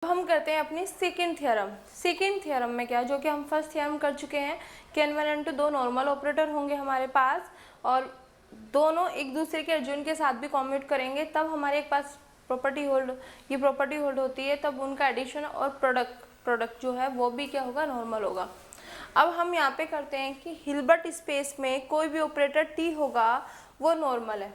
हम करते हैं अपनी सेकंड थ्योरम। सेकंड थ्योरम में क्या, जो कि हम फर्स्ट थ्योरम कर चुके हैं कि n1 n2 दो नॉर्मल ऑपरेटर होंगे हमारे पास और दोनों एक दूसरे के एडजॉइंट के साथ भी कॉम्यूट करेंगे, तब हमारे पास प्रॉपर्टी होल्ड होती है, तब उनका एडिशन और प्रोडक्ट जो है वो भी क्या होगा, नॉर्मल होगा। अब हम यहाँ पे करते हैं कि हिल्बर्ट स्पेस में कोई भी ऑपरेटर t होगा वो नॉर्मल है।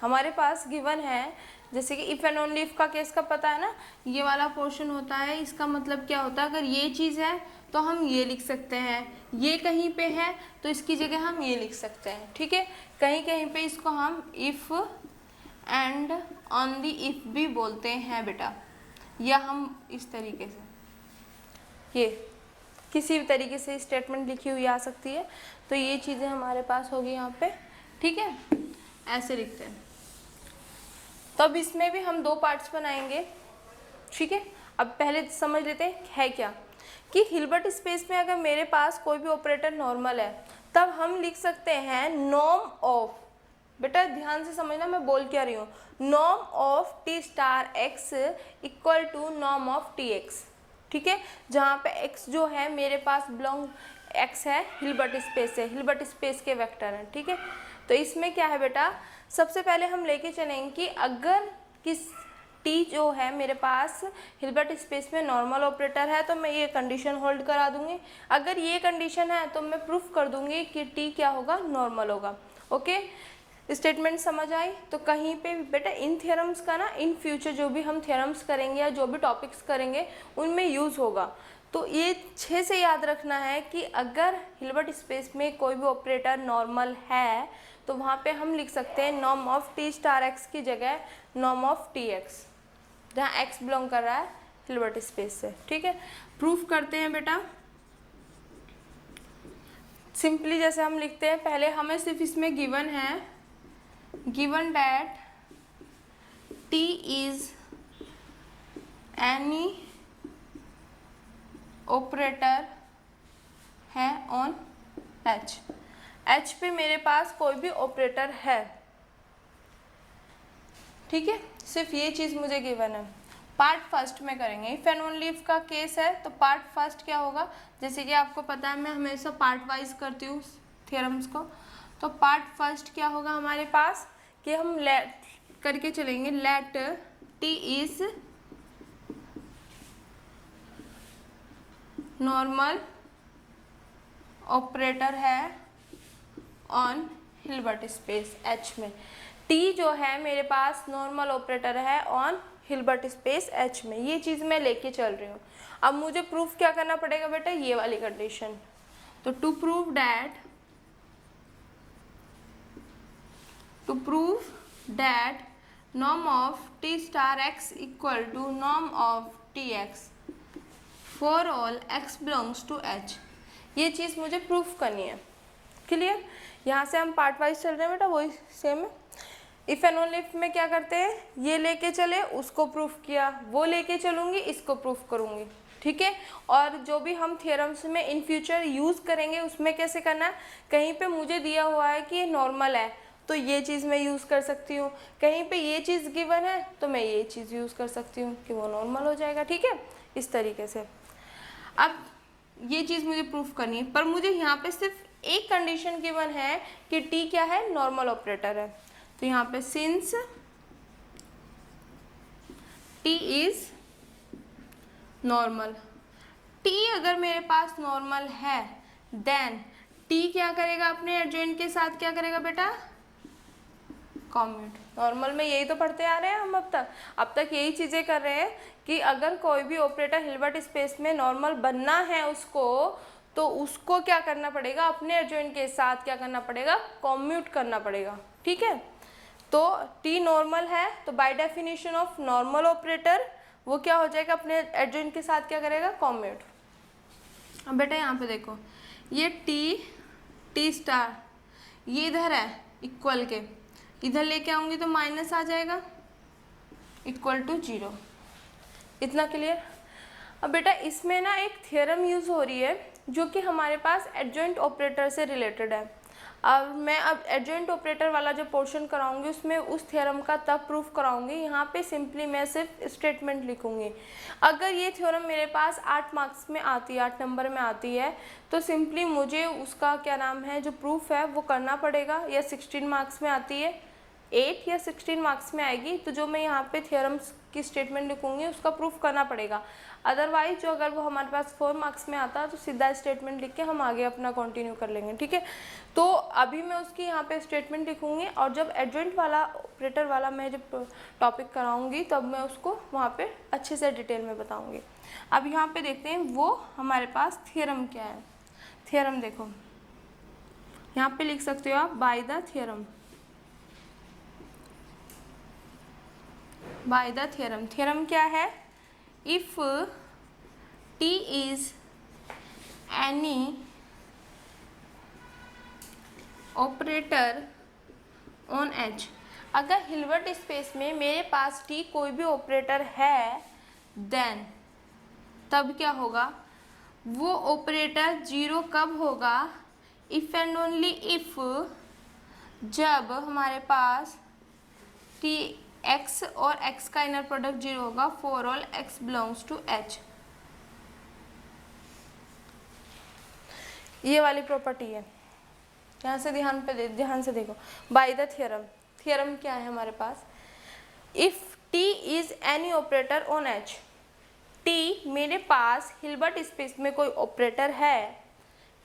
हमारे पास गिवन है, जैसे कि इफ एंड ओनली इफ का केस का पता है ना, ये वाला पोर्शन होता है, इसका मतलब क्या होता है, अगर ये चीज़ है तो हम ये लिख सकते हैं, ये कहीं पे है तो इसकी जगह हम ये लिख सकते हैं, ठीक है। कहीं कहीं पे इसको हम इफ एंड ओनली इफ भी बोलते हैं बेटा, या हम इस तरीके से ये किसी भी तरीके से स्टेटमेंट लिखी हुई आ सकती है, तो ये चीज़ें हमारे पास होगी यहाँ पे, ठीक है, ऐसे लिखते हैं। तो अब इसमें भी हम दो पार्ट्स बनाएंगे, ठीक है। अब पहले समझ लेते हैं है क्या, कि हिल्बर्ट स्पेस में अगर मेरे पास कोई भी ऑपरेटर नॉर्मल है तब हम लिख सकते हैं नॉर्म ऑफ, बेटा ध्यान से समझना मैं बोल क्या रही हूँ, norm of T star x equal to norm of T X, ठीक है। जहाँ पे x जो है मेरे पास बिलोंग, x है हिल्बर्ट स्पेस से, हिल्बर्ट स्पेस के वेक्टर हैं, ठीक है। तो इसमें क्या है बेटा, सबसे पहले हम लेके चलेंगे कि अगर किस t जो है मेरे पास हिल्बर्ट स्पेस में नॉर्मल ऑपरेटर है तो मैं ये कंडीशन होल्ड करा दूंगी, अगर ये कंडीशन है तो मैं प्रूफ कर दूंगी कि t क्या होगा, नॉर्मल होगा। ओके, स्टेटमेंट समझ आई। तो कहीं पे बेटा इन थ्योरम्स का ना इन फ्यूचर जो भी हम थ्योरम्स करेंगे या जो भी टॉपिक्स करेंगे उनमें यूज़ होगा। तो ये 6 से याद रखना है कि अगर हिल्बर्ट स्पेस में कोई भी ऑपरेटर नॉर्मल है तो वहाँ पे हम लिख सकते हैं norm of T star x की जगह नॉर्म ऑफ टी एक्स, जहाँ एक्स बिलोंग कर रहा है हिल्बर्ट स्पेस से, ठीक है। प्रूफ करते हैं बेटा, सिंपली जैसे हम लिखते हैं, पहले हमें सिर्फ इसमें गिवन है, given that t is any operator है on h पे मेरे पास कोई भी ऑपरेटर है, ठीक है, सिर्फ ये चीज़ मुझे गिवन है। पार्ट फर्स्ट में करेंगे, इफ एंड ओनली इफ का केस है तो पार्ट फर्स्ट क्या होगा, जैसे कि आपको पता है मैं हमेशा पार्ट वाइज करती हूँ थ्योरम्स को, तो पार्ट फर्स्ट क्या होगा हमारे पास कि हम लेट करके चलेंगे, let T is normal operator है ऑन हिल्बर्ट स्पेस h में, t जो है मेरे पास नॉर्मल ऑपरेटर है ऑन हिल्बर्ट स्पेस h में, ये चीज़ मैं लेके चल रही हूँ। अब मुझे प्रूफ क्या करना पड़ेगा बेटा, ये वाली कंडीशन, तो to prove that norm of t star x equal to norm of tx for all x belongs to h, ये चीज़ मुझे प्रूफ करनी है। क्लियर, यहाँ से हम पार्ट वाइज चल रहे हैं बेटा, वही सेम है। इफ एंड ओनली इफ में क्या करते हैं, ये लेके चले उसको प्रूफ किया, वो लेके चलूँगी इसको प्रूफ करूँगी, ठीक है। और जो भी हम थ्योरम्स में इन फ्यूचर यूज़ करेंगे उसमें कैसे करना है, कहीं पे मुझे दिया हुआ है कि ये नॉर्मल है तो ये चीज़ मैं यूज़ कर सकती हूँ, कहीं पे ये चीज़ गिवन है तो मैं ये चीज़ यूज़ कर सकती हूँ कि वो नॉर्मल हो जाएगा, ठीक है, इस तरीके से। अब ये चीज़ मुझे प्रूफ करनी है, पर मुझे यहाँ पे सिर्फ एक कंडीशन गिवन है कि t क्या है, नॉर्मल ऑपरेटर है। तो यहाँ पे since t is normal, t अगर मेरे पास नॉर्मल है देन t क्या करेगा, अपने एडजॉइंट के साथ क्या करेगा बेटा, कॉम्यूट। नॉर्मल में यही तो पढ़ते आ रहे हैं हम अब तक यही चीज़ें कर रहे हैं कि अगर कोई भी ऑपरेटर हिल्बर्ट स्पेस में नॉर्मल बनना है उसको, तो उसको क्या करना पड़ेगा, अपने एडजॉइंट के साथ क्या करना पड़ेगा, कॉम्यूट करना पड़ेगा, ठीक है। तो t नॉर्मल है तो by definition of normal operator वो क्या हो जाएगा, अपने एडजॉइंट के साथ क्या करेगा, कॉम्यूट। अब बेटा यहाँ पे देखो, ये टी स्टार ये इधर है इक्वल के, इधर लेके आऊँगी तो माइनस आ जाएगा इक्वल टू 0, इतना क्लियर। अब बेटा इसमें ना एक थ्योरम यूज़ हो रही है जो कि हमारे पास एडजॉइंट ऑपरेटर से रिलेटेड है। अब एडजॉइंट ऑपरेटर वाला जो पोर्शन कराऊंगी उसमें उस थ्योरम का तब प्रूफ कराऊंगी। यहाँ पे सिंपली मैं सिर्फ स्टेटमेंट लिखूंगी। अगर ये थ्योरम मेरे पास 8 मार्क्स में आती है, 8 नंबर में आती है, तो सिंपली मुझे उसका क्या नाम है जो प्रूफ है वो करना पड़ेगा। या 16 मार्क्स में आती है, 8 या 16 मार्क्स में आएगी, तो जो मैं यहाँ पे थ्योरम्स की स्टेटमेंट लिखूंगी उसका प्रूफ करना पड़ेगा। अदरवाइज जो अगर वो हमारे पास 4 मार्क्स में आता है तो सीधा स्टेटमेंट लिख के हम आगे अपना कंटिन्यू कर लेंगे, ठीक है। तो अभी मैं उसकी यहाँ पे स्टेटमेंट लिखूंगी और जब एडजॉइंट वाला ऑपरेटर वाला मैं जब टॉपिक कराऊंगी तब मैं उसको वहाँ पे अच्छे से डिटेल में बताऊँगी। अब यहाँ पे देखते हैं वो हमारे पास थ्योरम क्या है। थ्योरम देखो यहाँ पे लिख सकते हो आप by the theorem, by the theorem. Theorem क्या है? If T is any operator on H, अगर हिल्बर्ट स्पेस में मेरे पास T कोई भी ऑपरेटर है, देन तब क्या होगा? वो ऑपरेटर जीरो कब होगा? इफ एंड ओनली इफ, जब हमारे पास T x और x का इनर प्रोडक्ट जीरो होगा for all x belongs to H। ये वाली प्रॉपर्टी है, यहाँ से ध्यान से देखो। बाय द थ्योरम, थ्योरम क्या है हमारे पास? If T is any operator on H, T मेरे पास हिल्बर्ट स्पेस में कोई ऑपरेटर है,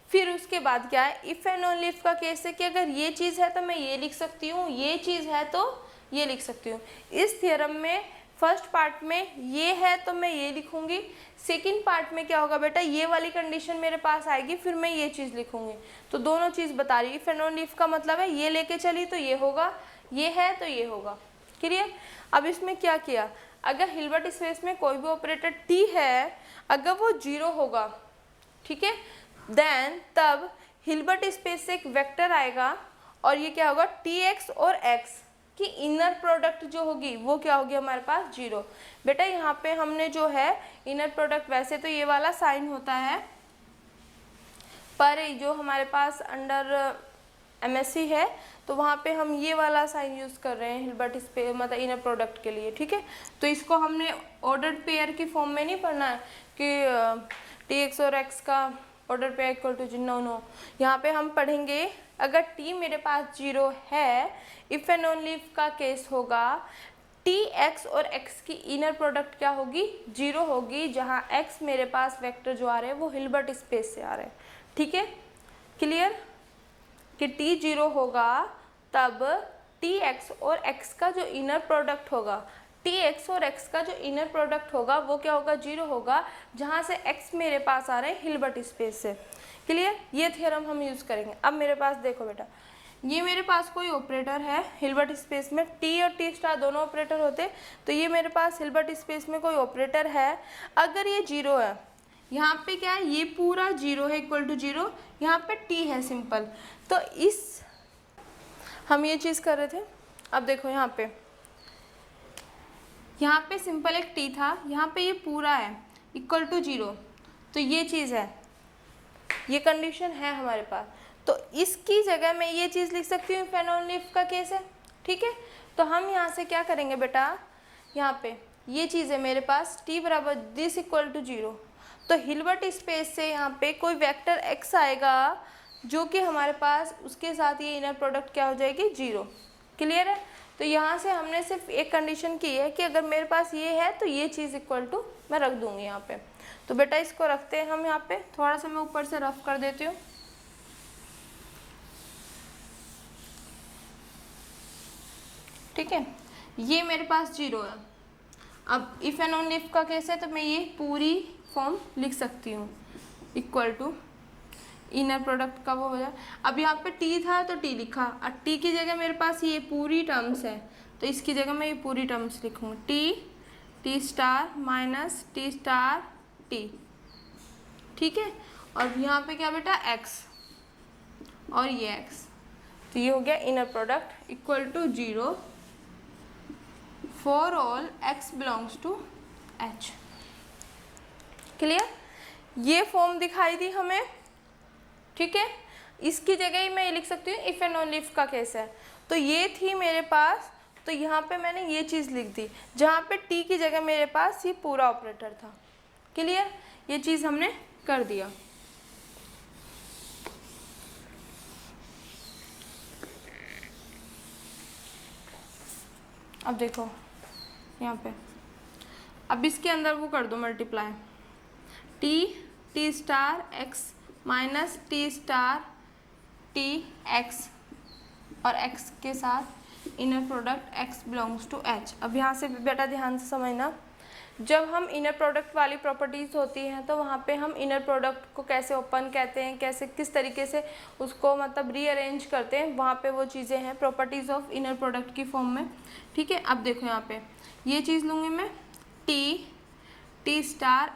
फिर उसके बाद क्या है? इफ एंड ओनली इफ का केस है कि अगर ये चीज़ है तो मैं ये लिख सकती हूँ, ये चीज़ है तो ये लिख सकती हूँ। इस थ्योरम में फर्स्ट पार्ट में ये है तो मैं ये लिखूंगी, सेकंड पार्ट में क्या होगा बेटा? ये वाली कंडीशन मेरे पास आएगी, फिर मैं ये चीज़ लिखूंगी। तो दोनों चीज़ बता रही। इफ एंड ओनली इफ का मतलब है ये लेके चली तो ये होगा, ये है तो ये होगा। क्लियर? अब इसमें क्या किया? अगर हिल्बर्ट स्पेस में कोई भी ऑपरेटर T है, अगर वो जीरो होगा, ठीक है, देन तब हिल्बर्ट स्पेस से एक वेक्टर आएगा और ये क्या होगा? Tx और x की इनर प्रोडक्ट जो होगी वो क्या होगी हमारे पास? जीरो। बेटा यहाँ पे हमने जो है इनर प्रोडक्ट, वैसे तो ये वाला साइन होता है, पर जो हमारे पास अंडर MSc है तो वहाँ पे हम ये वाला साइन यूज़ कर रहे हैं हिल्बर्ट स्पेस मतलब इनर प्रोडक्ट के लिए, ठीक है। तो इसको हमने ऑर्डर्ड पेयर की फॉर्म में नहीं पढ़ना है कि Tx और x का order pair equal to no no. यहाँ पे हम पढ़ेंगे अगर T मेरे पास जीरो है, इफ एंड ओनली इफ का केस होगा, Tx और x की इनर प्रोडक्ट क्या होगी? जीरो होगी, जहाँ x मेरे पास वेक्टर जो आ रहे हैं वो हिल्बर्ट स्पेस से आ रहे हैं, ठीक है। क्लियर? कि T जीरो होगा तब Tx और x का जो इनर प्रोडक्ट होगा, Tx और x का जो इनर प्रोडक्ट होगा वो क्या होगा? जीरो होगा, जहाँ से x मेरे पास आ रहे हैं हिल्बर्ट स्पेस से। क्लियर? ये थ्योरम हम यूज़ करेंगे। अब मेरे पास देखो बेटा, ये मेरे पास कोई ऑपरेटर है हिल्बर्ट स्पेस में, T और T स्टार दोनों ऑपरेटर होते, तो ये मेरे पास हिल्बर्ट स्पेस में कोई ऑपरेटर है। अगर ये जीरो है, यहाँ पे क्या है? ये पूरा जीरो है, इक्वल टू जीरो, यहाँ पे T है सिंपल। तो इस हम ये चीज़ कर रहे थे। अब देखो यहाँ पे सिंपल एक T था, यहाँ पे ये पूरा है इक्वल टू जीरो, तो ये चीज़ है, ये कंडीशन है हमारे पास। तो इसकी जगह मैं ये चीज़ लिख सकती हूँ इफ एंड ओनली इफ का केस है, ठीक है। तो हम यहाँ से क्या करेंगे बेटा? यहाँ पे ये चीज़ है मेरे पास T बराबर दिस इक्वल टू जीरो, तो हिल्बर्ट स्पेस से यहाँ पे कोई वेक्टर x आएगा जो कि हमारे पास उसके साथ ये इनर प्रोडक्ट क्या हो जाएगी? जीरो। क्लियर है? तो यहाँ से हमने सिर्फ एक कंडीशन की है कि अगर मेरे पास ये है तो ये चीज़ इक्वल टू मैं रख दूँगी यहाँ पे। तो बेटा इसको रखते हैं हम यहाँ पे, थोड़ा सा मैं ऊपर से रफ कर देती हूँ। ठीक है, ये मेरे पास जीरो है। अब इफ़ एंड ओनली इफ का केस है तो मैं ये पूरी फॉर्म लिख सकती हूँ, इक्वल टू इनर प्रोडक्ट का वो हो जाए। अब यहाँ पे T था तो T लिखा, और T की जगह मेरे पास ये पूरी टर्म्स है, तो इसकी जगह मैं ये पूरी टर्म्स लिखूँगी, T star minus T star T, ठीक है। और यहाँ पे क्या बेटा? x और ये x, तो ये हो गया inner product equal to zero for all x belongs to H। Clear? ये फॉर्म दिखाई दी हमें, ठीक है। इसकी जगह ही मैं ये लिख सकती हूँ इफ़ एंड ओनली इफ का केस है। तो ये थी मेरे पास, तो यहाँ पे मैंने ये चीज़ लिख दी, जहाँ पे टी की जगह मेरे पास ये पूरा ऑपरेटर था। क्लियर, ये चीज़ हमने कर दिया। अब देखो यहाँ पे, अब इसके अंदर वो कर दो multiply, T star X minus T star T X और x के साथ inner product x belongs to h। अब यहाँ से बेटा ध्यान से समझना, जब हम इनर प्रोडक्ट वाली प्रॉपर्टीज़ होती हैं तो वहाँ पे हम इनर प्रोडक्ट को कैसे ओपन कहते हैं, कैसे किस तरीके से उसको मतलब रीअरेंज करते हैं, वहाँ पे वो चीज़ें हैं प्रॉपर्टीज़ ऑफ इनर प्रोडक्ट की फॉर्म में। ठीक है, अब देखो यहाँ पे ये चीज़ लूँगी मैं, टी स्टार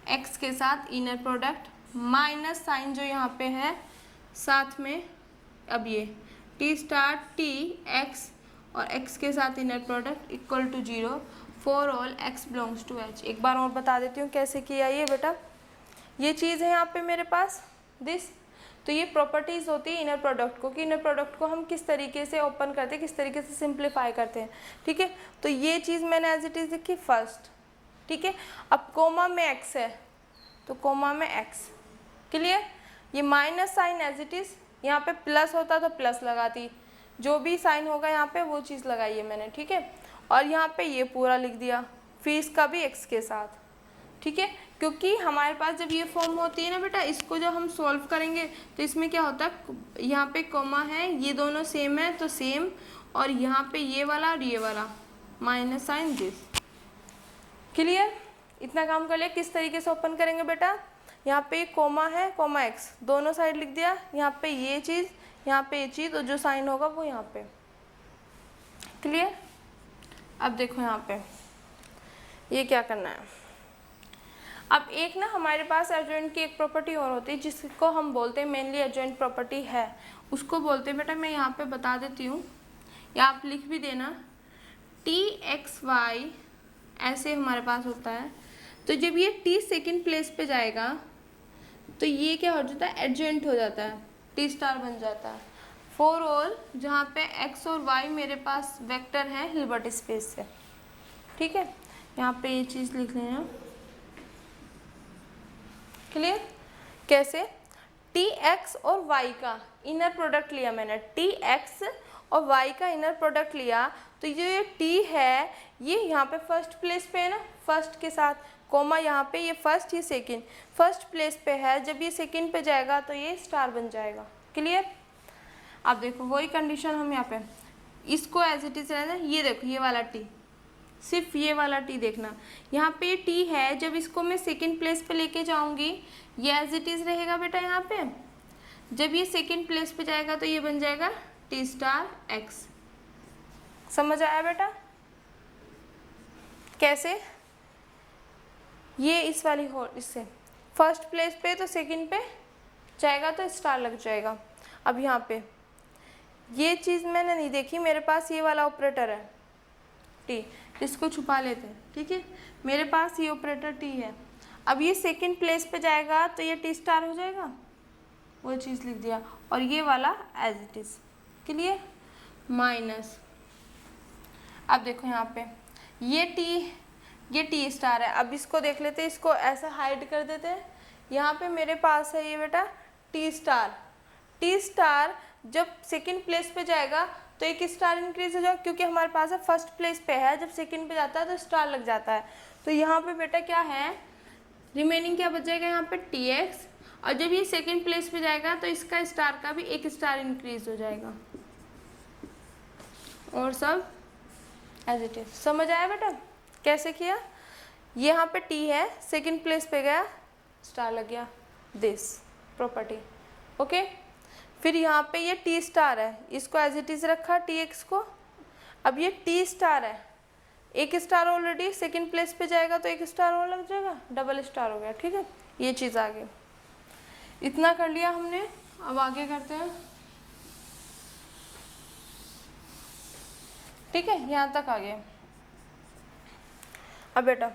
एक्स के साथ इनर प्रोडक्ट माइनस साइन जो यहाँ पे है साथ में, अब ये टी स्टार टी एक्स और x के साथ inner product equal to 0 for all x belongs to h। एक बार और बता देती हूँ कैसे किया ये बेटा। ये चीज़ है यहाँ पे मेरे पास दिस, तो ये प्रॉपर्टीज़ होती है इनर प्रोडक्ट को, कि इनर प्रोडक्ट को हम किस तरीके से ओपन करते हैं, किस तरीके से सिंप्लीफाई करते हैं। ठीक है, तो ये चीज़ मैंने एज इट इज़ लिखी फर्स्ट। ठीक है, अब कोमा में x है तो कोमा में x। क्लियर, ये minus sign as it is, यहाँ पे प्लस होता तो प्लस लगाती, जो भी साइन होगा यहाँ पे वो चीज़ लगाई है मैंने। ठीक है, और यहाँ पे ये पूरा लिख दिया, फिर इसका भी x के साथ। ठीक है, क्योंकि हमारे पास जब ये फॉर्म होती है ना बेटा, इसको जब हम सॉल्व करेंगे तो इसमें क्या होता है, यहाँ पे कोमा है, ये दोनों सेम है तो सेम, और यहाँ पे ये वाला और ये वाला माइनस साइन दिस। क्लियर, इतना काम कर लिया। किस तरीके से ओपन करेंगे बेटा, यहाँ पे कोमा है, कोमा एक्स दोनों साइड लिख दिया, यहाँ पे ये चीज़, यहाँ पे ये चीज़, और जो साइन होगा वो यहाँ पे। क्लियर, अब देखो यहाँ पे ये क्या करना है। अब एक ना हमारे पास एडजॉइंट की एक प्रॉपर्टी और होती है जिसको हम बोलते हैं मेनली एडजॉइंट प्रॉपर्टी है, उसको बोलते हैं बेटा, मैं यहाँ पे बता देती हूँ या आप लिख भी देना, टी एक्स वाई ऐसे हमारे पास होता है। तो जब ये टी सेकेंड प्लेस पे जाएगा तो ये क्या हो जाता है, एडजॉइंट हो जाता है, टी स्टार बन जाता है फॉर ऑल जहाँ पे x और y मेरे पास वेक्टर है हिल्बर्ट स्पेस से। ठीक है, यहाँ पे ये चीज़ लिख लेना। क्लियर, कैसे, tx और y का इनर प्रोडक्ट लिया मैंने, tx और y का इनर प्रोडक्ट लिया, तो ये t है ये यहाँ पे फर्स्ट प्लेस पे है ना, फर्स्ट के साथ कोमा यहाँ पे, ये फर्स्ट ये सेकंड, फर्स्ट प्लेस पे है, जब ये सेकंड पे जाएगा तो ये स्टार बन जाएगा। क्लियर, अब देखो वही कंडीशन हम यहाँ पे इसको एज इट इज रहना, ये देखो ये वाला टी, सिर्फ ये वाला टी देखना, यहाँ पे टी है, जब इसको मैं सेकंड प्लेस पे लेके जाऊंगी ये एज इट इज रहेगा बेटा यहाँ पे, जब ये सेकंड प्लेस पे जाएगा तो ये बन जाएगा टी स्टार एक्स। समझ आया बेटा कैसे, ये इस वाली हो, इससे फर्स्ट प्लेस पे तो सेकंड पे जाएगा तो स्टार लग जाएगा। अब यहाँ पे ये चीज़ मैंने नहीं देखी, मेरे पास ये वाला ऑपरेटर है टी, इसको छुपा लेते हैं। ठीक है, मेरे पास ये ऑपरेटर टी है, अब ये सेकंड प्लेस पे जाएगा तो ये टी स्टार हो जाएगा, वो चीज़ लिख दिया, और ये वाला as it is. Clear, minus, अब देखो यहाँ पे ये टी स्टार है, अब इसको देख लेते हैं, इसको ऐसा हाइड कर देते हैं। यहाँ पे मेरे पास है ये बेटा टी स्टार जब सेकंड प्लेस पे जाएगा तो एक स्टार इंक्रीज हो जाएगा, क्योंकि हमारे पास है फर्स्ट प्लेस पे है, जब सेकंड पे जाता है तो स्टार लग जाता है। तो यहाँ पे बेटा क्या है, रिमेनिंग क्या बच जाएगा यहाँ पे टी एक्स, और जब ये सेकंड प्लेस पे जाएगा तो इसका स्टार का भी एक स्टार इंक्रीज हो जाएगा, और सब एज इट इज। समझ आया बेटा कैसे किया, यहाँ पे टी है, सेकंड प्लेस पे गया स्टार लग गया, दिस प्रॉपर्टी। ओके, फिर यहाँ पे ये टी स्टार है, इसको एज इट इज रखा टी एक्स को, अब ये टी स्टार है, एक स्टार ऑलरेडी सेकंड प्लेस पे जाएगा तो एक स्टार और लग जाएगा, डबल स्टार हो गया। ठीक है, ये चीज़ आ गई, इतना कर लिया हमने। अब आगे करते हैं। ठीक है, यहाँ तक आ गए। अब बेटा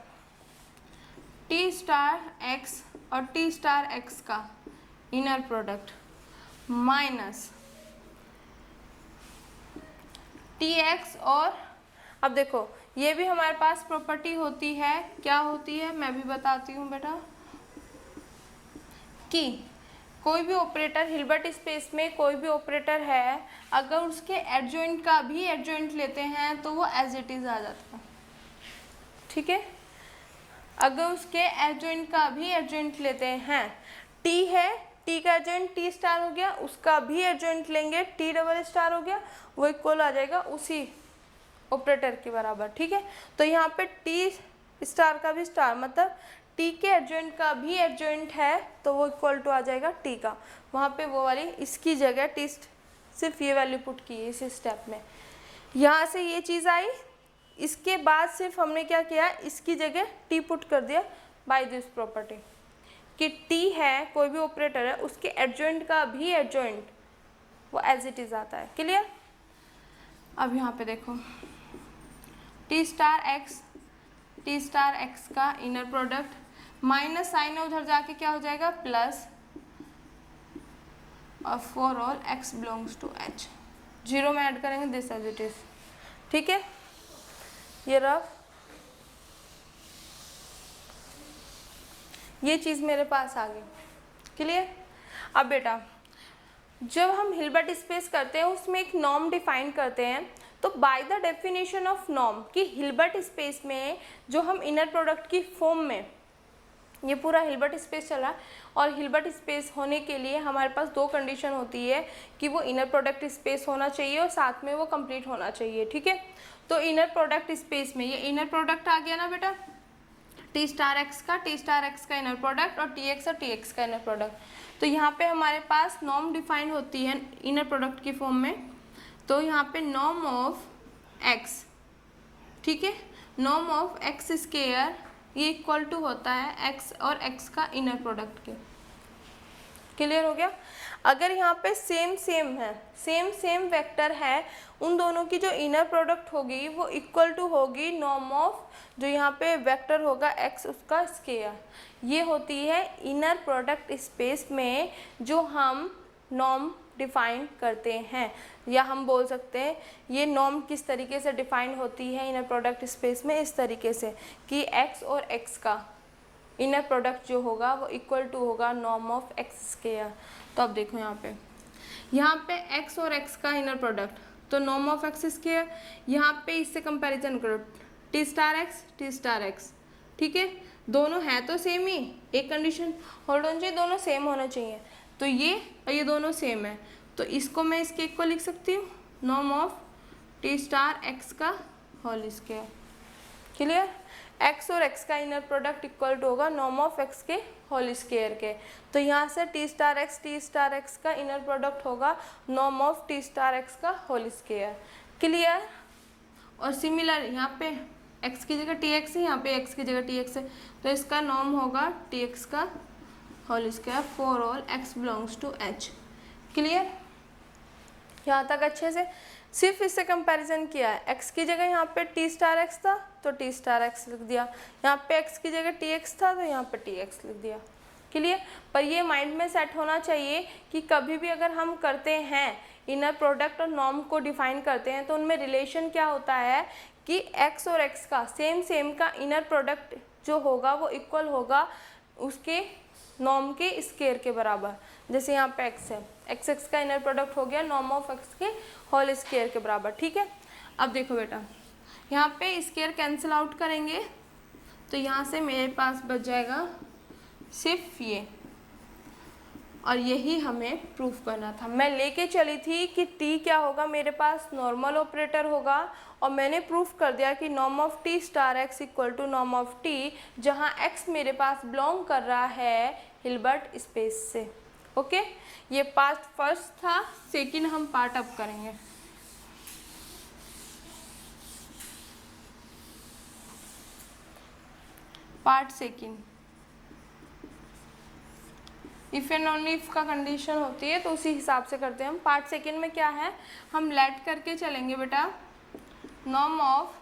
टी स्टार एक्स और टी स्टार एक्स का inner product minus T X. और अब देखो ये भी हमारे पास प्रॉपर्टी होती है, क्या होती है मैं भी बताती हूँ बेटा, कि कोई भी ऑपरेटर हिल्बर्ट स्पेस में कोई भी ऑपरेटर है, अगर उसके एडजॉइंट का भी एडजॉइंट लेते हैं तो वो एज इट इज आ जाता है। ठीक है, अगर उसके एडजॉइंट का भी एडजॉइंट लेते हैं, टी है, टी का एडजॉइंट टी स्टार हो गया, उसका भी एडजॉइंट लेंगे टी डबल स्टार हो गया, वो इक्वल आ जाएगा उसी ऑपरेटर के बराबर। ठीक है, तो यहाँ पे टी स्टार का भी स्टार मतलब टी के एडजॉइंट का भी एडजॉइंट है तो वो इक्वल टू आ जाएगा टी का, वहाँ पे वो वाली इसकी जगह टी सिर्फ ये वैल्यू पुट की है इस स्टेप में। यहाँ से ये चीज़ आई, इसके बाद सिर्फ हमने क्या किया, इसकी जगह टी पुट कर दिया बाय दिस प्रॉपर्टी कि टी है कोई भी ऑपरेटर है, उसके एडजॉइंट का भी एडजॉइंट वो एज इट इज आता है। क्लियर। अब यहाँ पे देखो टी स्टार एक्स का इनर प्रोडक्ट माइनस साइन है, उधर जाके क्या हो जाएगा प्लस, और for all X belongs to H, zero में ऐड करेंगे दिस एज इट इज। ठीक है, ये रफ ये चीज़ मेरे पास आ गई। क्लियर। अब बेटा जब हम हिल्बर्ट स्पेस करते हैं उसमें एक नॉर्म डिफाइन करते हैं, तो by the definition of norm कि हिल्बर्ट स्पेस में जो हम इनर प्रोडक्ट की फॉर्म में, ये पूरा हिल्बर्ट स्पेस चला है और हिल्बर्ट स्पेस होने के लिए हमारे पास दो कंडीशन होती है कि वो इनर प्रोडक्ट स्पेस होना चाहिए और साथ में वो कंप्लीट होना चाहिए। ठीक है, तो इनर प्रोडक्ट स्पेस में ये इनर प्रोडक्ट आ गया ना बेटा, टी स्टार एक्स का इनर प्रोडक्ट और टी एक्स और टी एक्स का इनर प्रोडक्ट। तो यहाँ पे हमारे पास नॉर्म डिफाइन होती है इनर प्रोडक्ट की फॉर्म में, तो यहाँ पे नॉर्म ऑफ एक्स, ठीक है, नॉर्म ऑफ एक्स स्क्वायर ये इक्वल टू होता है एक्स और एक्स का इनर प्रोडक्ट के। क्लियर हो गया। अगर यहाँ पे सेम वेक्टर है, उन दोनों की जो इनर प्रोडक्ट होगी वो इक्वल टू होगी नॉर्म ऑफ जो यहाँ पे वेक्टर होगा एक्स उसका स्क्वायर। ये होती है इनर प्रोडक्ट स्पेस में जो हम नॉर्म डिफाइन करते हैं, या हम बोल सकते हैं ये नॉर्म किस तरीके से डिफाइन होती है इनर प्रोडक्ट स्पेस में, इस तरीके से कि एक्स और एक्स का इनर प्रोडक्ट जो होगा वो इक्वल टू होगा नॉर्म ऑफ एक्स स्क्वायर। तो अब देखो यहाँ पे एक्स और एक्स का इनर प्रोडक्ट तो नॉर्म ऑफ एक्स स्क्वायर, यहाँ पे इससे कंपैरिजन करो टी स्टार एक्स, ठीक है, दोनों है तो सेम ही, एक कंडीशन होल्ड होनी चाहिए, दोनों सेम होना चाहिए, तो ये और ये दोनों सेम है, तो इसको मैं इसके इक्वल लिख सकती हूँ norm of T star x का होल स्क्वायर। क्लियर। एक्स और एक्स का इनर प्रोडक्ट इक्वल टू होगा नॉर्म ऑफ एक्स के होल स्क्वायर के, तो यहाँ से टी स्टार एक्स का इनर प्रोडक्ट होगा norm of T star x का होल स्क्वायर। क्लियर। और सिमिलर यहाँ पे x की जगह टी एक्स है, यहाँ पे x की जगह टी एक्स है, तो इसका नॉर्म होगा टी एक्स का whole square for all x belongs to h। Clear. यहाँ तक अच्छे से, सिर्फ इससे कंपैरिजन किया है, x की जगह यहाँ पे टी स्टार एक्स था तो टी स्टार एक्स लिख दिया, यहाँ पे x की जगह टी एक्स था तो यहाँ पे टी एक्स लिख दिया। क्लियर। पर ये माइंड में सेट होना चाहिए कि कभी भी अगर हम करते हैं इनर प्रोडक्ट और नॉर्म को डिफाइन करते हैं तो उनमें रिलेशन क्या होता है कि x और x का सेम का इनर प्रोडक्ट जो होगा वो इक्वल होगा उसके नॉर्म के स्क्वायर के बराबर। जैसे यहाँ पे x है, x का इनर प्रोडक्ट हो गया नॉर्म ऑफ x के होल स्क्वायर के बराबर। ठीक है। अब देखो बेटा यहाँ पे स्क्वायर कैंसिल आउट करेंगे तो यहाँ से मेरे पास बच जाएगा सिर्फ ये, और यही हमें प्रूफ करना था। मैं लेके चली थी कि t क्या होगा, मेरे पास नॉर्मल ऑपरेटर होगा, और मैंने प्रूफ कर दिया कि norm of T star x equal to norm of T, जहाँ x मेरे पास बिलोंग कर रहा है हिल्बर्ट स्पेस से। ओके, ये पार्ट फर्स्ट था, सेकंड हम पार्ट अब करेंगे। Part second, if and only if का कंडीशन होती है तो उसी हिसाब से करते हैं हम। पार्ट सेकंड में क्या है, हम लेट करके चलेंगे बेटा, norm of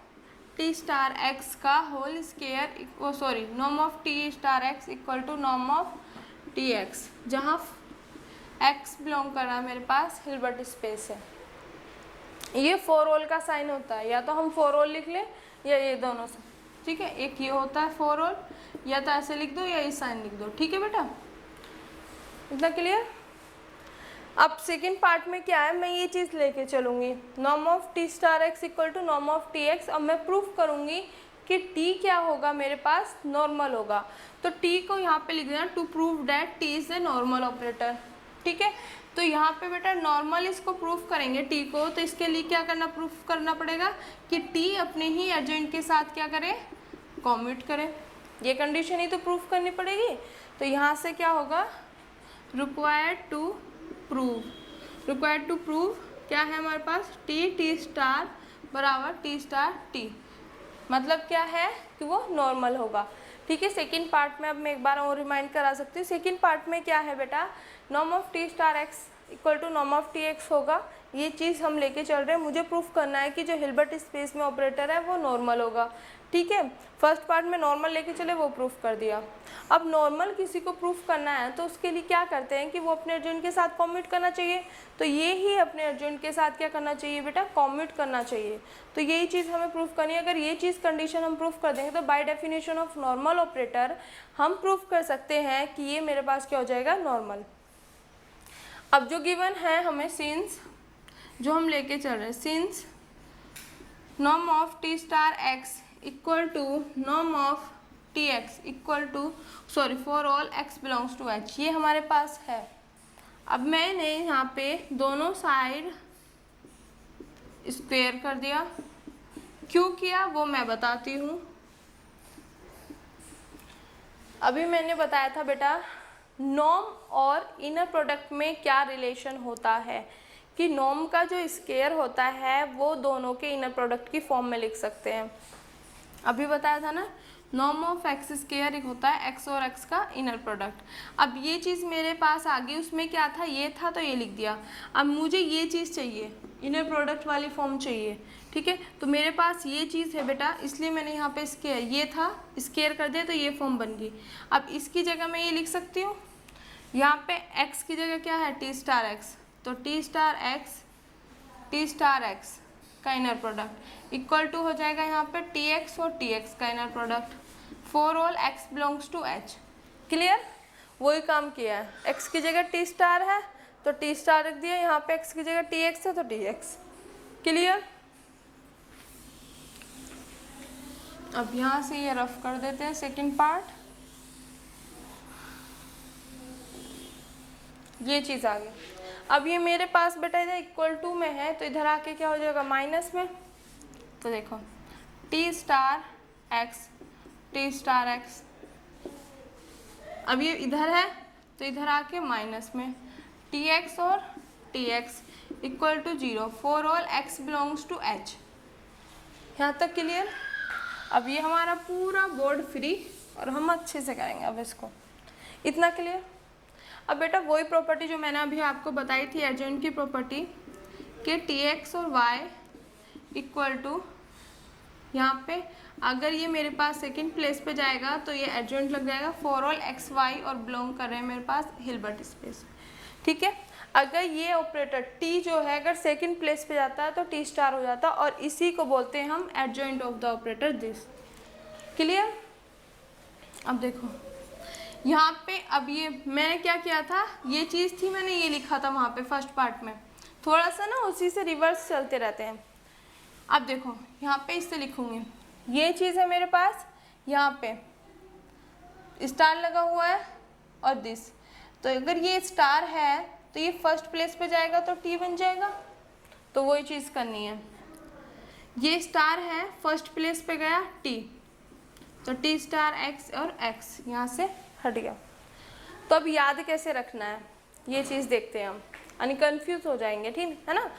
T star x का whole square, norm of T star x equal to norm of T x, जहाँ एक्स बिलोंग कर रहा है मेरे पास हिल्बर्ट स्पेस है। ये फॉर ऑल का साइन होता है, या तो हम फॉर ऑल लिख लें या ये दोनों से, ठीक है। एक ये होता है फॉर ऑल, या तो ऐसे लिख दो या ये साइन लिख दो, ठीक है बेटा, इतना क्लियर। अब सेकेंड पार्ट में क्या है, मैं ये चीज़ लेके चलूँगी, norm of T star x equal to norm of T X. अब मैं प्रूफ करूँगी कि टी क्या होगा मेरे पास, नॉर्मल होगा। तो टी को यहाँ पे लिख देना, to prove that T is a normal operator, ठीक है। तो यहाँ पे बेटा नॉर्मल इसको प्रूफ करेंगे टी को, तो इसके लिए क्या करना, प्रूफ करना पड़ेगा कि टी अपने ही एडजॉइंट के साथ क्या करे, कॉम्यूट करे। ये कंडीशन ही तो प्रूफ करनी पड़ेगी। तो यहाँ से क्या होगा, रिक्वायर्ड टू प्रूव क्या है हमारे पास, टी स्टार बराबर टी स्टार टी, मतलब क्या है कि वो नॉर्मल होगा, ठीक है। सेकेंड पार्ट में अब मैं एक बार और रिमाइंड करा सकती हूँ। सेकेंड पार्ट में क्या है बेटा, norm of T star x equal to norm of T X होगा। ये चीज़ हम लेके चल रहे हैं, मुझे प्रूफ करना है कि जो हिल्बर्ट स्पेस में ऑपरेटर है वो नॉर्मल होगा, ठीक है। फर्स्ट पार्ट में नॉर्मल लेके चले, वो प्रूफ कर दिया। अब नॉर्मल किसी को प्रूफ करना है तो उसके लिए क्या करते हैं कि वो अपने एडजॉइंट के साथ कॉम्यूट करना चाहिए। तो ये ही अपने एडजॉइंट के साथ क्या करना चाहिए बेटा, कॉम्यूट करना चाहिए। तो यही चीज़ हमें प्रूफ करनी है। अगर ये चीज़ कंडीशन हम प्रूफ कर देंगे तो by definition of normal operator हम प्रूफ कर सकते हैं कि ये मेरे पास क्या हो जाएगा, नॉर्मल। अब जो गिवन है हमें, सिंस जो हम लेके चल रहे हैं, since norm of T star x equal to norm of T X equal to for all X belongs to H, ये हमारे पास है। अब मैंने यहाँ पे दोनों साइड स्क्वायर कर दिया, क्यों किया वो मैं बताती हूँ। अभी मैंने बताया था बेटा नॉर्म और इनर प्रोडक्ट में क्या रिलेशन होता है, कि नॉर्म का जो स्क्वायर होता है वो दोनों के इनर प्रोडक्ट की फॉर्म में लिख सकते हैं। अभी बताया था ना, नॉर्म ऑफ एक्स स्क्वायर एक होता है एक्स और एक्स का इनर प्रोडक्ट। अब ये चीज़ मेरे पास आ गई, उसमें क्या था, ये था तो ये लिख दिया। अब मुझे ये चीज़ चाहिए, इनर प्रोडक्ट वाली फॉर्म चाहिए, ठीक है। तो मेरे पास ये चीज़ है बेटा, इसलिए मैंने यहाँ पे स्क्वायर, ये था स्क्वायर कर दिया तो ये फॉर्म बन गई। अब इसकी जगह मैं ये लिख सकती हूँ, यहाँ पे एक्स की जगह क्या है, टी स्टार एक्स, तो टी स्टार एक्स का इनर प्रोडक्ट इक्वल टू हो जाएगा यहाँ पे टी एक्स और टी एक्स का inner product for all X belongs to H. Clear, वही काम किया है। एक्स की जगह टी स्टार है तो टी स्टार रख दिया, यहाँ पे एक्स की जगह टी एक्स है तो टी एक्स। क्लियर, अब यहाँ से ये रफ कर देते हैं सेकेंड पार्ट। ये चीज़ आ गई। अब ये मेरे पास बेटा इधर इक्वल टू में है तो इधर आके क्या हो जाएगा, माइनस में। तो देखो टी स्टार एक्स, अब ये इधर है तो इधर आके माइनस में, टी एक्स और T X equal to 0 for all X belongs to H. यहाँ तक क्लियर। अब ये हमारा पूरा बोर्ड फ्री और हम अच्छे से करेंगे अब इसको, इतना क्लियर। अब बेटा वही प्रॉपर्टी जो मैंने अभी आपको बताई थी एडजॉइंट की प्रॉपर्टी, कि टी एक्स और वाई इक्वल टू, यहाँ पे अगर ये मेरे पास सेकंड प्लेस पे जाएगा तो ये एडजॉइंट लग जाएगा फॉर ऑल एक्स वाई और बिलोंग कर रहे हैं मेरे पास हिल्बर्ट स्पेस, ठीक है। अगर ये ऑपरेटर टी जो है अगर सेकंड प्लेस पे जाता है तो टी स्टार हो जाता है, और इसी को बोलते हैं हम adjoint of the operator this. Clear. अब देखो यहाँ पे, अब ये मैंने क्या किया था, ये चीज़ थी, मैंने ये लिखा था वहाँ पे फर्स्ट पार्ट में, थोड़ा सा ना उसी से रिवर्स चलते रहते हैं। अब देखो यहाँ पे इससे लिखूँगी, ये चीज़ है मेरे पास, यहाँ पे स्टार लगा हुआ है और दिस, तो अगर ये स्टार है तो ये फर्स्ट प्लेस पे जाएगा तो टी बन जाएगा, तो वही चीज़ करनी है। ये स्टार है फर्स्ट प्लेस पे गया टी, तो टी स्टार एक्स और एक्स यहाँ से हट गया। तो अब याद कैसे रखना है ये चीज़ देखते हैं हम, यानी कंफ्यूज हो जाएंगे, ठीक है ना।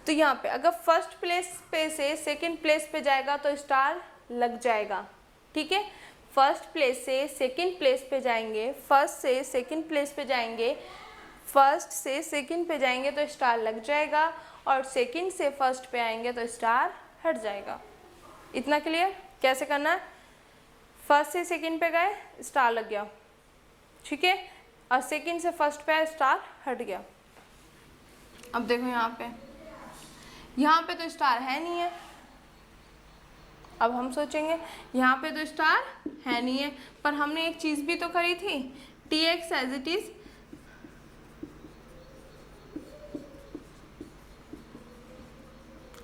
तो यहाँ पे अगर फर्स्ट प्लेस पे से सेकंड प्लेस पे जाएगा तो स्टार लग जाएगा, ठीक है। फर्स्ट प्लेस से सेकंड प्लेस पे जाएंगे, फर्स्ट से सेकंड प्लेस पे जाएंगे, फर्स्ट से सेकंड पे जाएंगे तो स्टार लग जाएगा, और सेकंड से फर्स्ट पे आएंगे तो स्टार हट जाएगा। इतना क्लियर। कैसे करना है, फर्स्ट से सेकंड पे गए स्टार लग गया, ठीक है। और सेकंड से फर्स्ट पे स्टार हट गया। अब देखो यहाँ पे तो स्टार है नहीं है। अब हम सोचेंगे यहाँ पे तो स्टार है नहीं है, पर हमने एक चीज़ भी तो करी थी, tx एज इट इज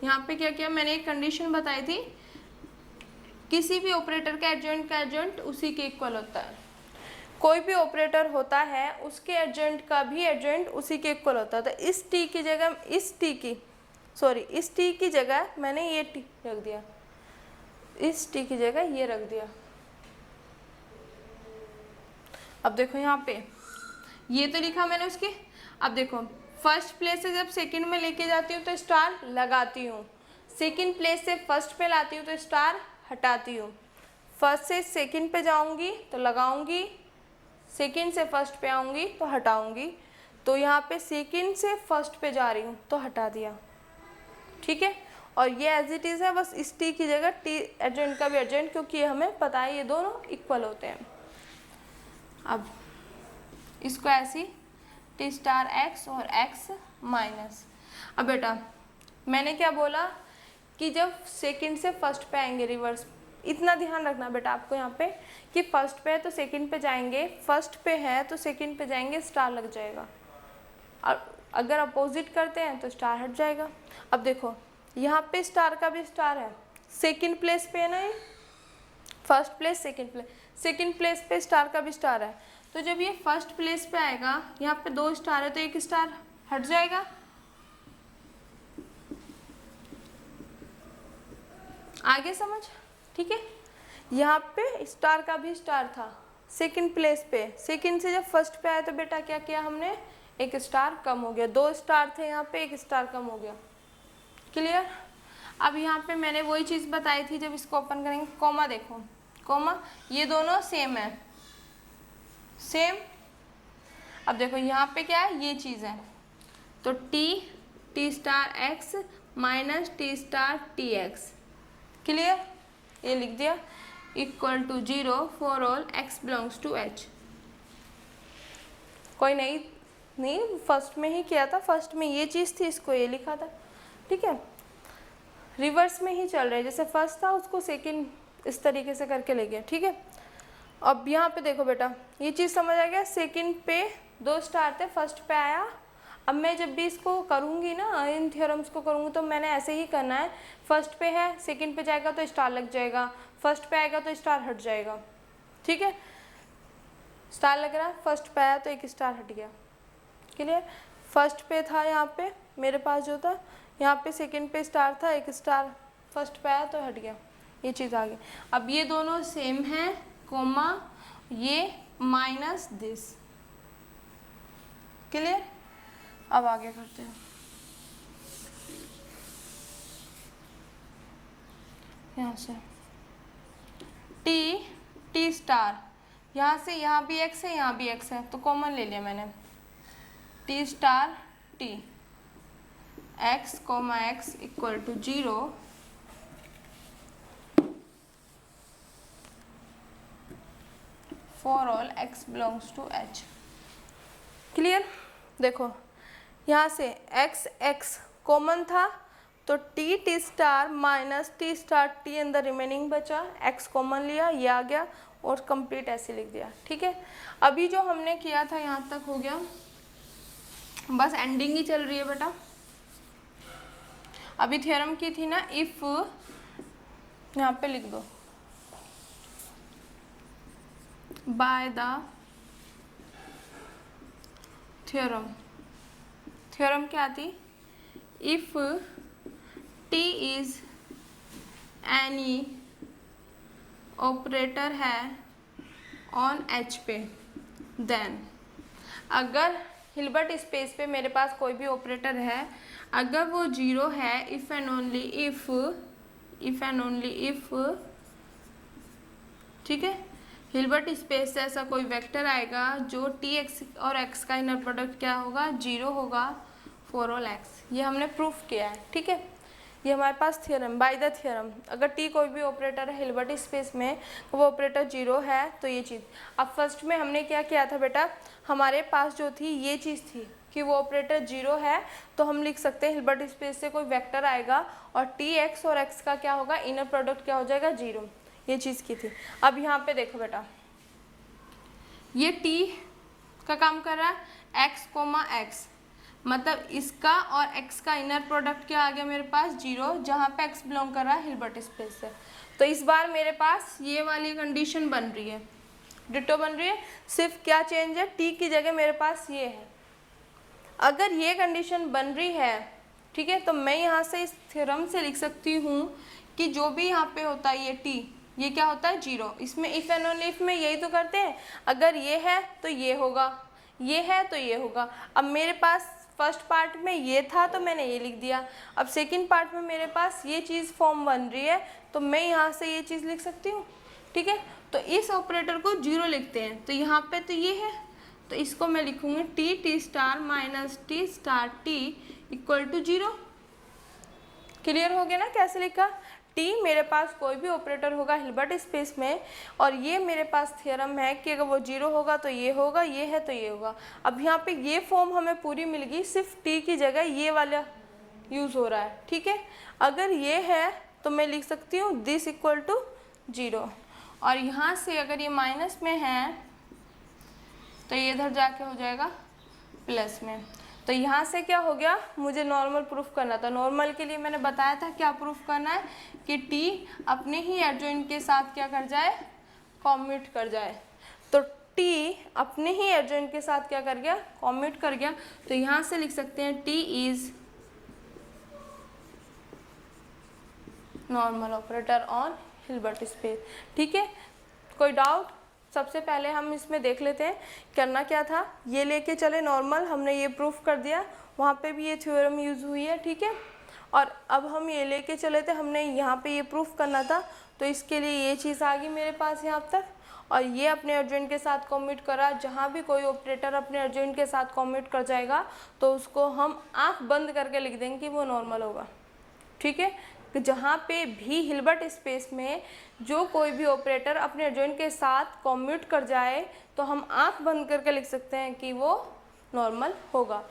यहाँ पे क्या किया मैंने, एक कंडीशन बताई थी, किसी भी ऑपरेटर का एडजॉइंट उसी के इक्वल होता है। कोई भी ऑपरेटर होता है उसके एडजॉइंट का भी एडजॉइंट उसी के इक्वल होता है। तो इस टी की जगह इस टी की जगह मैंने ये टी रख दिया, इस टी की जगह ये रख दिया। अब देखो यहाँ पे ये तो लिखा मैंने उसकी। अब देखो फर्स्ट प्लेस से जब सेकंड में लेके जाती हूँ तो स्टार लगाती हूँ, सेकंड प्लेस से फर्स्ट पे लाती हूँ तो स्टार हटाती हूँ, फर्स्ट से सेकंड पे जाऊँगी तो लगाऊँगी, सेकंड से फर्स्ट पे आऊँगी तो हटाऊँगी। तो यहाँ पे सेकंड से फर्स्ट पे जा रही हूँ तो हटा दिया, ठीक है। और ये एज इट इज़ है, बस इस टी की जगह टी एडजॉइंट का भी एडजॉइंट, क्योंकि हमें पता है ये दोनों इक्वल होते हैं। अब इसको ऐसी टी स्टार एक्स और एक्स माइनस। अब बेटा मैंने क्या बोला कि जब सेकंड से फर्स्ट पे आएंगे रिवर्स, इतना ध्यान रखना बेटा आपको यहाँ पे कि फर्स्ट पे है तो सेकंड पे जाएंगे, फर्स्ट पे है तो सेकंड पे जाएंगे, स्टार लग जाएगा। और अगर अपोजिट करते हैं तो स्टार हट जाएगा। अब देखो यहाँ पे स्टार का भी स्टार है, सेकंड प्लेस पे है ना, ये फर्स्ट प्लेस सेकंड प्लेस पे स्टार का भी स्टार है। तो जब ये फर्स्ट प्लेस पे आएगा, यहाँ पे 2 स्टार है तो एक स्टार हट जाएगा। आगे समझ, ठीक है। यहाँ पे स्टार का भी स्टार था सेकंड प्लेस पे, सेकंड से जब फर्स्ट पे आया तो बेटा क्या किया हमने, एक स्टार कम हो गया, 2 स्टार थे यहाँ पे, एक स्टार कम हो गया। क्लियर। अब यहाँ पे मैंने वही चीज़ बताई थी, जब इसको ओपन करेंगे, कॉमा देखो, कॉमा ये दोनों सेम है, सेम। अब देखो यहाँ पे क्या है, ये चीज़ है, तो T star X minus T star T X. Clear, ये लिख दिया, equal to 0 for all X belongs to H. कोई नहीं फर्स्ट में ही किया था, फर्स्ट में ये चीज़ थी, इसको ये लिखा था, ठीक है। रिवर्स में ही चल रहा है, जैसे फर्स्ट था उसको सेकंड इस तरीके से करके ले गया, ठीक है। अब यहाँ पे देखो बेटा ये चीज़ समझ आ गया, सेकंड पे 2 स्टार थे, फर्स्ट पे आया। अब मैं जब भी इसको करूँगी ना, इन थ्योरम्स को करूँगी, तो मैंने ऐसे ही करना है, फर्स्ट पे है सेकंड पे जाएगा तो स्टार लग जाएगा, फर्स्ट पे आएगा तो स्टार हट जाएगा, ठीक है। स्टार लग रहा है, फर्स्ट पे आया तो एक स्टार हट गया। क्लियर। फर्स्ट पे था यहाँ पे मेरे पास जो था, यहाँ पे सेकंड पे स्टार था, एक स्टार फर्स्ट पे आया तो हट गया, ये चीज़ आ गई। अब ये दोनों सेम है, कोमा ये माइनस दिस। क्लियर। अब आगे करते हैं, यहाँ से टी स्टार, यहाँ से यहाँ भी एक्स है, यहाँ भी एक्स है, तो कॉमन ले लिया मैंने, T star T X comma X equal to 0 for all X belongs to H. Clear. देखो यहाँ से एक्स एक्स कॉमन था तो T star minus T star T अंदर रिमेनिंग बचा, एक्स कॉमन लिया, ये आ गया और कंप्लीट ऐसे लिख दिया, ठीक है। अभी जो हमने किया था यहाँ तक हो गया, बस एंडिंग ही चल रही है बेटा। अभी थ्योरम की थी ना, इफ, यहाँ पे लिख दो, बाय द थ्योरम क्या थी, if T is any operator है ऑन एच पे, देन अगर हिल्बर्ट स्पेस पे मेरे पास कोई भी ऑपरेटर है, अगर वो 0 है, इफ एंड ओनली इफ, ठीक है, हिल्बर्ट स्पेस से ऐसा कोई वेक्टर आएगा जो टी एक्स और एक्स का इनर प्रोडक्ट क्या होगा, 0 होगा फॉर ऑल एक्स। ये हमने प्रूफ किया है, ठीक है। ये हमारे पास थ्योरम, बाय द थ्योरम अगर टी कोई भी ऑपरेटर है हिल्बर्ट स्पेस में, वो ऑपरेटर जीरो है तो ये चीज़। अब फर्स्ट में हमने क्या किया था बेटा, हमारे पास जो थी ये चीज़ थी कि वो ऑपरेटर जीरो है, तो हम लिख सकते हैं हिल्बर्ट स्पेस से कोई वेक्टर आएगा और टी एक्स और एक्स का क्या होगा, इनर प्रोडक्ट क्या हो जाएगा, जीरो। ये चीज़ की थी। अब यहाँ पे देखो बेटा, ये टी का काम कर रहा है एक्स कोमा एक्स, मतलब इसका और x का इनर प्रोडक्ट क्या आ गया मेरे पास, जीरो, जहाँ पे x बिलोंग कर रहा है हिल्बर्ट स्पेस से। तो इस बार मेरे पास ये वाली कंडीशन बन रही है, डिटो बन रही है, सिर्फ क्या चेंज है, t की जगह मेरे पास ये है। अगर ये कंडीशन बन रही है, ठीक है, तो मैं यहाँ से इस थ्योरम से लिख सकती हूँ कि जो भी यहाँ पे होता है ये t, ये क्या होता है, जीरो। इसमें इफ़ एंड ओनली इफ में यही तो करते हैं, अगर ये है तो ये होगा, ये है तो ये होगा। अब मेरे पास फर्स्ट पार्ट में ये था तो मैंने ये लिख दिया, अब सेकंड पार्ट में मेरे पास ये चीज़ फॉर्म बन रही है तो मैं यहाँ से ये चीज़ लिख सकती हूँ, ठीक है। तो इस ऑपरेटर को जीरो लिखते हैं, तो यहाँ पे तो ये है, तो इसको मैं लिखूँगी T T star minus T star T equal to zero. Clear हो गया ना कैसे लिखा, टी मेरे पास कोई भी ऑपरेटर होगा हिल्बर्ट स्पेस में, और ये मेरे पास थ्योरम है कि अगर वो जीरो होगा तो ये होगा, ये है तो ये होगा। अब यहाँ पे ये फॉर्म हमें पूरी मिल गई, सिर्फ टी की जगह ये वाला यूज़ हो रहा है, ठीक है। अगर ये है तो मैं लिख सकती हूँ दिस इक्वल टू जीरो, और यहाँ से अगर ये माइनस में है तो ये इधर जाके हो जाएगा प्लस में। तो यहाँ से क्या हो गया, मुझे नॉर्मल प्रूफ करना था। नॉर्मल के लिए मैंने बताया था क्या प्रूफ करना है कि टी अपने ही एडजॉइंट के साथ क्या कर जाए, कॉम्यूट कर जाए। तो टी अपने ही एडजॉइंट के साथ क्या कर गया, कॉम्यूट कर गया। तो यहाँ से लिख सकते हैं T is normal operator on Hilbert space, ठीक है। कोई डाउट? सबसे पहले हम इसमें देख लेते हैं करना क्या था। ये लेके चले नॉर्मल, हमने ये प्रूफ कर दिया, वहाँ पे भी ये थ्योरम यूज़ हुई है, ठीक है। और अब हम ये लेके चले थे, हमने यहाँ पे ये प्रूफ करना था, तो इसके लिए ये चीज़ आ गई मेरे पास यहाँ तक, और ये अपने एडजॉइंट के साथ कॉम्यूट करा। जहाँ भी कोई ऑपरेटर अपने एडजॉइंट के साथ कॉम्यूट कर जाएगा तो उसको हम आँख बंद करके लिख देंगे कि वो नॉर्मल होगा, ठीक है। कि जहाँ पे भी हिल्बर्ट स्पेस में जो कोई भी ऑपरेटर अपने एडजॉइंट के साथ कॉम्यूट कर जाए तो हम आंख बंद करके लिख सकते हैं कि वो नॉर्मल होगा।